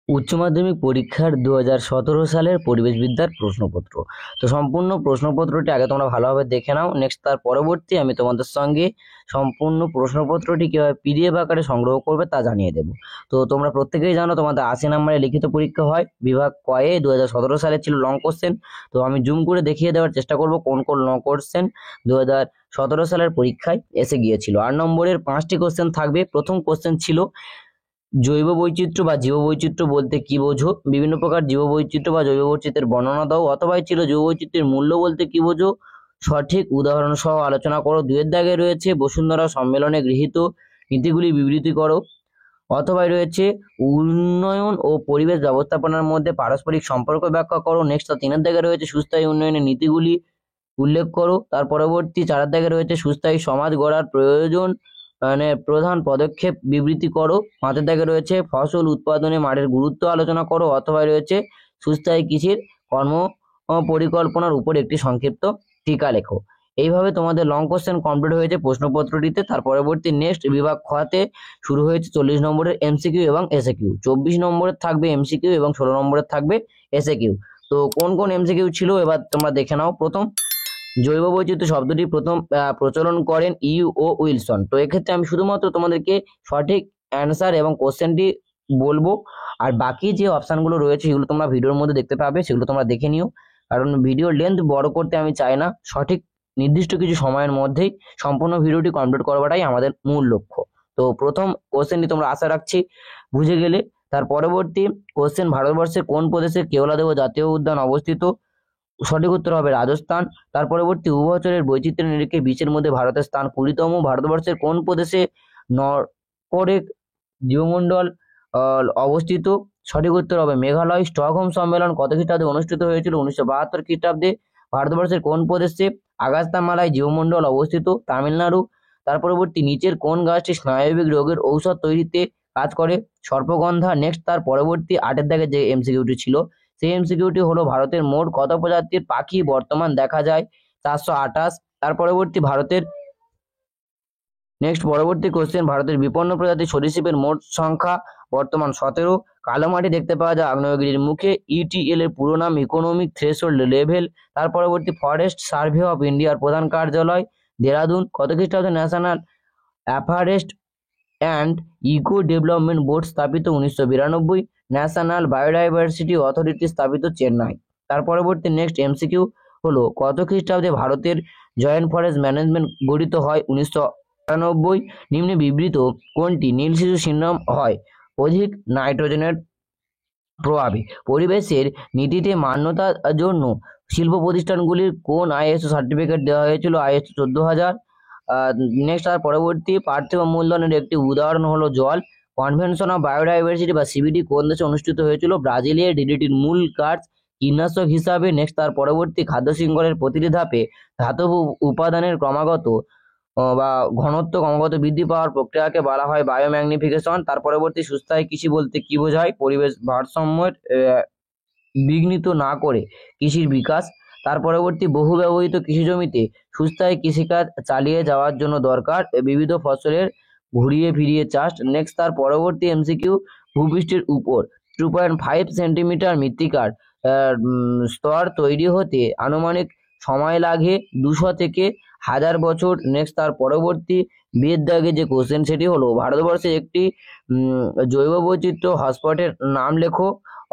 উচ্চ মাধ্যমিক পরীক্ষার 2017 সালের পরিবেশ বিদ্যার প্রশ্নপত্র। তো সম্পূর্ণ প্রশ্নপত্রটি আগে তোমরা ভালোভাবে দেখে নাও। নেক্সট তার পরবর্তী আমি তোমাদের সঙ্গে সম্পূর্ণ প্রশ্নপত্রটি কীভাবে পিডিএফ আকারে সংগ্রহ করবে তা জানিয়ে দেবো। তো তোমরা প্রত্যেকেই জানো তোমাদের 80 নম্বরের লিখিত পরীক্ষা হয় বিভাগ কয়ে 2017 সালে ছিল লং কোশ্চেন। তো আমি জুম করে দেখিয়ে দেওয়ার চেষ্টা করব কোন কোন লং কোশ্চেন 2017 সালের পরীক্ষায় এসে গিয়েছিল। 8 নম্বরের 5টি কোশ্চেন থাকবে। প্রথম কোশ্চেন ছিল জৈব বৈচিত্র্য বা জীববৈচিত্র্য বলতে কি বোঝো? বিভিন্ন প্রকার জীববৈচিত্র্য বা জৈব বৈচিত্র্যের বর্ণনা দাও। অথবাই ছিল জীববৈচিত্র্যের মূল্য বলতে কি বোঝো? সঠিক উদাহরণ সহ আলোচনা করো। 2-এর দাগে রয়েছে বসুন্ধরা সম্মেলনে গৃহীত নীতিগুলি বিবৃতি করো। অথবাই রয়েছে উন্নয়ন ও পরিবেশ ব্যবস্থাপনার মধ্যে পারস্পরিক সম্পর্ক ব্যাখ্যা করো। নেক্সট 3-এর দাগে রয়েছে সুস্থায়ী উন্নয়নের নীতিগুলি উল্লেখ করো। তার পরবর্তী 4-এর দাগে রয়েছে সুস্থায়ী সমাজ গড়ার প্রয়োজন প্রধান পদক্ষেপ বিবৃতি করো। 5-এর দাগে রয়েছে ফসল উৎপাদনে মাঠের গুরুত্ব আলোচনা করো। অথবা রয়েছে সুস্থায়ী কৃষির কর্ম পরিকল্পনার উপর একটি সংক্ষিপ্ত টিকা লেখো। এইভাবে তোমাদের লং কোশ্চেন কমপ্লিট হয়েছে প্রশ্নপত্রটিতে। তার পরবর্তী নেক্সট বিভাগ খতে শুরু হয়েছে 40 নম্বরের এমসিকিউ এবং এসএকিউ। 24 নম্বরের থাকবে এমসিকিউ এবং 16 নম্বরের থাকবে এসএকিউ। তো কোন কোন এমসিকিউ ছিল এবার তোমরা দেখে নাও। প্রথম, জৈব বৈচিত্র্য শব্দটি প্রথম প্রচলন করেন ও উইলসন। তো এক্ষেত্রে আমি শুধুমাত্র তোমাদেরকে সঠিক অ্যান্সার এবং কোশ্চেনটি বলবো, আর বাকি যে অপশানগুলো রয়েছে সেগুলো তোমরা ভিডিওর মধ্যে দেখতে পাবে, সেগুলো তোমরা দেখে নিও। কারণ ভিডিওর লেন্থ বড় করতে আমি চাই না, সঠিক নির্দিষ্ট কিছু সময়ের মধ্যেই সম্পূর্ণ ভিডিওটি কমপ্লিট করবাটাই আমাদের মূল লক্ষ্য। তো প্রথম কোশ্চেনটি তোমরা আশা রাখছি বুঝে গেলে। তার পরবর্তী কোশ্চেন, ভারতবর্ষের কোন প্রদেশে কেওলাদেও জাতীয় উদ্যান অবস্থিত? সঠিক উত্তর হবে রাজস্থান। তার পরবর্তী উভচরের বৈচিত্র্য নিরিখে বিশ্বের মধ্যে ভারতের স্থান 20তম। ভারতবর্ষের কোন প্রদেশে নরকরেক জীবমণ্ডল অবস্থিত? সঠিক উত্তর হবে মেঘালয়। স্টকহোম সম্মেলন কত খ্রিস্টাব্দে অনুষ্ঠিত হয়েছিল? 1972 খ্রিস্টাব্দে। ভারতবর্ষের কোন প্রদেশে আগাস্তামালায় জীবমণ্ডল অবস্থিত? তামিলনাড়ু। তার পরবর্তী নিচের কোন গাছটি স্নায়বিক রোগের ঔষধ তৈরিতে কাজ করে? সর্পগন্ধা। নেক্সট তার পরবর্তী 8-এর দাগে যে এমসিকিউটি ছিল সেই এমসিকিউটি হলো ভারতের মোট কত প্রজাতির পাখি বর্তমান দেখা যায়? 428। তার পরবর্তী ভারতের পরবর্তী কোশ্চেন, ভারতের বিপন্ন প্রজাতির সরীসৃপের মোট সংখ্যা বর্তমান 17। কালো মাটি দেখতে পাওয়া যায় আগ্নেয়গিরির মুখে। ইটিএল এর পুরো নাম ইকোনমিক থ্রেশহোল্ড লেভেল। তার পরবর্তী ফরেস্ট সার্ভে অফ ইন্ডিয়ার প্রধান কার্যালয় দেরাদুন। কত খ্রিস্টাব্দে national afforest and eco development board স্থাপিত? 1992। ন্যাশনাল বায়োডাইভার্সিটি অথরিটি স্থাপিত চেন্নাই। তার পরবর্তী নেক্সট এমসিকিউ হলো কত খ্রিস্টাব্দে ভারতের জয়েন্ট ফরেস্ট ম্যানেজমেন্ট গঠিত হয়? 1998। নিম্নে বিবৃত কোনটি নীল শিশু সিন্ড্রোম হয় অধিক নাইট্রোজেনের প্রভাবে? পরিবেশের নীতিতে মান্যতার জন্য শিল্প প্রতিষ্ঠানগুলির কোন আইএসও সার্টিফিকেট দেওয়া হয়েছিল? আইএসও 14,000। নেক্সট তার পরবর্তী পার্থিব মূলধনের একটি উদাহরণ হলো জল। কনভেনশন অফ বায়োডাইভার্সিটি বা সিবিডি কোন দেশে অনুষ্ঠিত হয়েছিল? ব্রাজিলে। ডিডিটির মূল কাজ কীটনাশক হিসাবে। নেক্সট তার পরবর্তী খাদ্য শৃঙ্খলের প্রতিটি ধাপে ধাতব উপাদানের ক্রমাগত বা ঘনত্ব ক্রমাগত বৃদ্ধি পাওয়ার প্রক্রিয়াকে বলা হয় বায়োম্যাগনিফিকেশন। তার পরবর্তী সুস্থায়ী কৃষি বলতে কি বোঝায়? পরিবেশ ভারসাম্যের বিঘ্নিত না করে কৃষির বিকাশ। তার পরবর্তী বহু ব্যবহৃত কৃষি জমিতে সুস্থায়ী কৃষিকাজ চালিয়ে যাওয়ার জন্য দরকার বিবিধ ফসলের ঘুরিয়ে ফিরিয়ে চাষ। নেক্সট তার পরবর্তী এমসিকিউ, ভূপৃষ্ঠের উপর 2.5 সেন্টিমিটার মৃত্তিকার স্তর তৈরি হতে আনুমানিক সময় লাগে 200 থেকে 1000 বছর। নেক্সট তার পরবর্তী বিয়ের দাগে যে কোশ্চেন সেটি হলো ভারতবর্ষের একটি জৈব বৈচিত্র্য হটস্পটের নাম লেখো।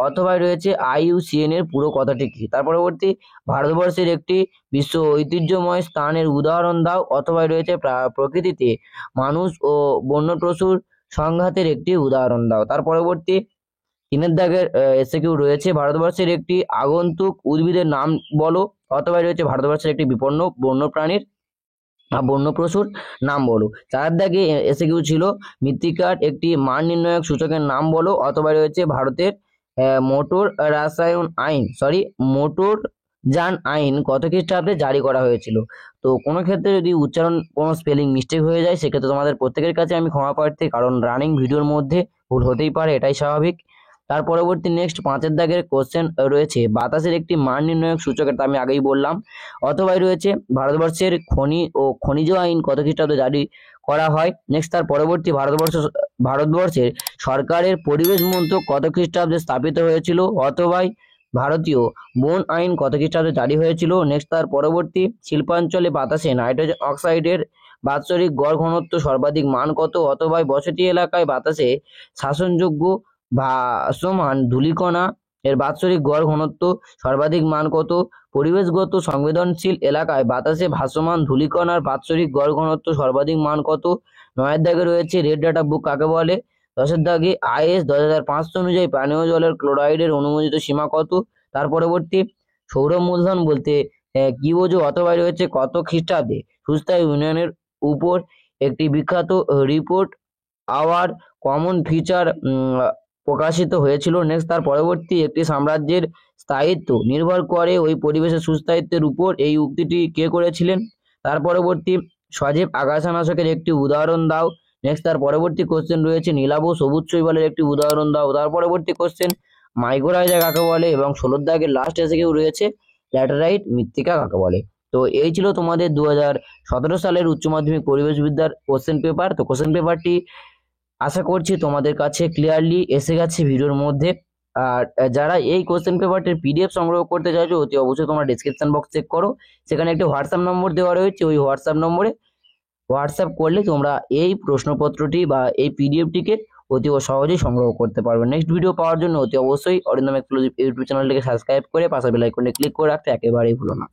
অথবা রয়েছে IUCN এর পুরো কথাটি কি? তার পরবর্তী ভারতবর্ষের একটি বিশ্ব ঐতিহ্যময় স্থানের উদাহরণ দাও। অথবা রয়েছে প্রকৃতিতে মানুষ ও বন্য পশুর সংঘাতের একটি উদাহরণ দাও। তার পরবর্তী 3-এর দাগের এসএকিউ রয়েছে ভারতবর্ষের একটি আগন্তুক উদ্ভিদের নাম বলো। অথবা রয়েছে ভারতবর্ষের একটি বিপন্ন বন্য প্রাণীর বন্য পশুর নাম বলো। 4-এর দাগে এসএকিউ ছিল মৃত্তিকার একটি মান নির্ণায়ক সূচকের নাম বলো। অথবা রয়েছে ভারতের মোটর যান আইন কত খ্রিস্টাব্দে জারি করা হয়েছিল? তো কোনো ক্ষেত্রে যদি উচ্চারণ কোনো স্পেলিং মিস্টেক হয়ে যায় সেক্ষেত্রে তোমাদের প্রত্যেকের কাছে আমি ক্ষমা প্রার্থী, কারণ রানিং ভিডিওর মধ্যে ভুল হতেই পারে, এটাই স্বাভাবিক। তার পরবর্তী নেক্সট 5 দাগের কোশ্চেন রয়েছে বাতাসের একটি মান নির্ণায়ক সূচক, এটা আমি আগেই বললাম। অথবা রয়েছে ভারতবর্ষের খনি ও খনিজ আইন কত খ্রিস্টাব্দে জারি করা হয়। নেক্সট তার পরবর্তী ভারতবর্ষের সরকারের পরিবেশ মন্ত্রক কত খ্রিস্টাব্দে স্থাপিত হয়েছিল। অথবা ভারতীয় বন আইন কত খ্রিস্টাব্দে জারি হয়েছিল। নেক্সট তার পরবর্তী শিল্পাঞ্চলে বাতাসে নাইট্রোজেন অক্সাইডের বাৎসরিক গড় ঘনত্ব সর্বাধিক মান কত। অথবা বসতি এলাকায় বাতাসে শাসনযোগ্য ভাসমান ধূলিকণা এর বাৎসরিক গড় ঘনত্ব সর্বাধিক মান কত। পরিবেশগত সংবেদনশীল এলাকায় বাতাসে ভাসমান ধূলিকণার বাৎসরিক গড় ঘনত্ব সর্বাধিক মান কত। 9 দাগে রয়েছে রেড ডাটা বুক কাকে বলে। 10 দাগে IS 2005 অনুযায়ী পানীয় জলের ক্লোরাইডের অনুমোদিত সীমা কত। তার পরবর্তী সৌর মূলধন বলতে কি বোঝো। অথবা রয়েছে কত খ্রিস্টাব্দে সুস্থায়ী উন্নয়নের উপর একটি বিখ্যাত রিপোর্ট আওয়ার কমন ফিচার প্রকাশিত হয়েছিল। নেক্সট তার পরবর্তী একটি সাম্রাজ্যের স্থায়িত্ব নির্ভর করে ওই পরিবেশের সুস্থায়িত্বের উপর, এই উক্তিটি কে করেছিলেন। তার পরবর্তী সজীব আগাছানাশকের একটি উদাহরণ দাও। নেক্সট তার পরবর্তী কোশ্চেন রয়েছে নীলাভ সবুজ শৈবালের একটি উদাহরণ দাও। তার পরবর্তী কোশ্চেন মাইক্রোরাইজা কাকে বলে, এবং 16 দাগের লাস্ট এসে কেউ রয়েছে ল্যাটেরাইট মৃত্তিকা কাকে বলে। তো এই ছিল তোমাদের 2017 সালের উচ্চ মাধ্যমিক পরিবেশবিদ্যার কোশ্চেন পেপার। তো কোশ্চেন পেপারটি আশা করছি তোমাদের কাছে ক্লিয়ারলি এসে গেছে ভিডিওর মধ্যে। আর যারা এই কোশ্চেন পেপারটির PDF সংগ্রহ করতে চাইছো অতি অবশ্যই তোমরা ডিসক্রিপশন বক্স চেক করো, সেখানে একটি হোয়াটসঅ্যাপ নম্বর দেওয়া রয়েছে। ওই হোয়াটসঅ্যাপ নম্বরে হোয়াটসঅ্যাপ করলে তোমরা এই প্রশ্নপত্রটি বা এই PDFটিকে অতি সহজেই সংগ্রহ করতে পারবে। নেক্সট ভিডিও পাওয়ার জন্য অতি অবশ্যই অরিন্দম এক্সক্লুসিভ ইউটিউব চ্যানেলটিকে সাবস্ক্রাইব করে পাশের বেল আইকনে ক্লিক করে রাখতে একেবারেই ভুলো না।